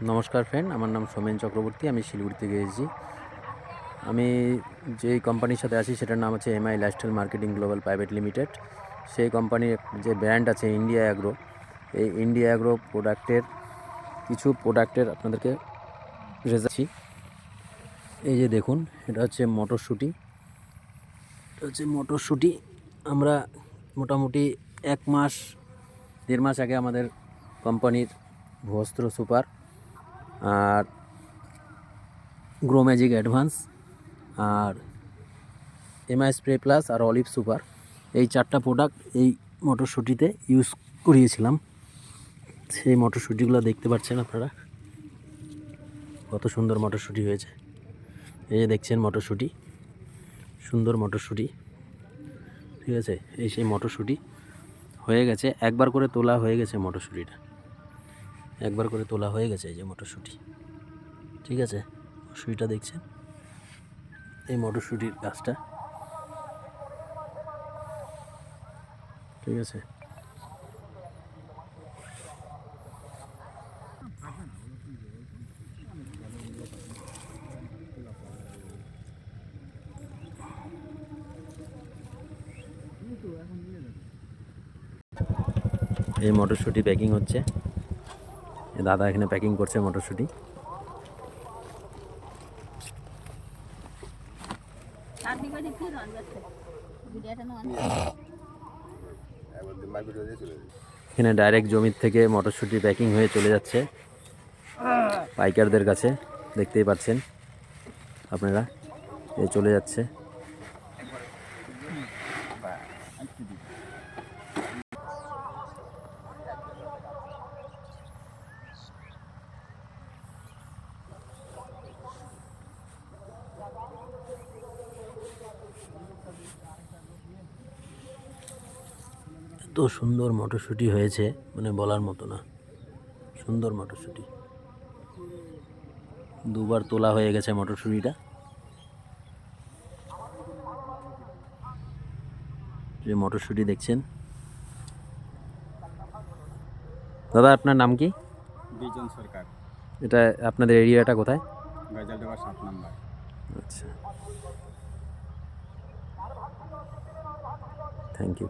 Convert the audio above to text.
নমস্কার ফ্রেন্ড, আমার নাম সোমেন চক্রবর্তী। আমি শিলিগুড়ি থেকে এসেছি। আমি যেই কোম্পানির সাথে আছি সেটার নাম হচ্ছে MI lifestyle marketing global private limited. সেই কোম্পানির যে ব্র্যান্ড আছে ইন্ডিয়া অ্যাগ্রো, এই ইন্ডিয়া অ্যাগ্রো কিছু প্রোডাক্টের আপনাদেরকে রেজাচ্ছি। এই যে দেখুন, এটা হচ্ছে মটরশুঁটি। আমরা মোটামুটি 1-1.5 মাস আগে আমাদের কোম্পানির ভস্ত্র সুপার আর গ্রো ম্যাজিক অ্যাডভান্স আর এমআই স্প্রে প্লাস আর অলিভ সুপার, এই 4টা প্রোডাক্ট এই মটরশুঁটিতে ইউজ করিয়েছিলাম। সেই মটরশুঁটিগুলো দেখতে পাচ্ছেন আপনারা, কত সুন্দর মটরশুঁটি হয়েছে। এই যে দেখছেন মটরশুঁটি, সুন্দর মটরশুঁটি, ঠিক আছে। এই সেই মটরশুঁটি হয়ে গেছে, একবার করে তোলা হয়ে গেছে মটরশুঁটিটা, একবার করে তোলা হয়ে গেছে। এই যে মটরশুঁটি, ঠিক আছে। মটরশুঁটিটা দেখছেন, এই মটরশুঁটির গাছটা, ঠিক আছে। এই মটরশুঁটি প্যাকিং হচ্ছে, দাদা এখানে প্যাকিং করছে মটরশুঁটি। এখানে ডাইরেক্ট জমির থেকে মটরশুঁটি প্যাকিং হয়ে চলে যাচ্ছে পাইকারদের কাছে, দেখতেই পাচ্ছেন আপনারা, এই চলে যাচ্ছে। এত সুন্দর মটরশুঁটি হয়েছে, মানে বলার মতো না, সুন্দর মটরশুঁটি। 2বার তোলা হয়ে গেছে মটরশুঁটিটা। যে মটরশুঁটি দেখছেন। দাদা আপনার নাম কি? বিজন সরকার। এটা আপনাদের এরিয়াটা কোথায়? গজালডোবা 7 নম্বর। আচ্ছা, থ্যাংক ইউ।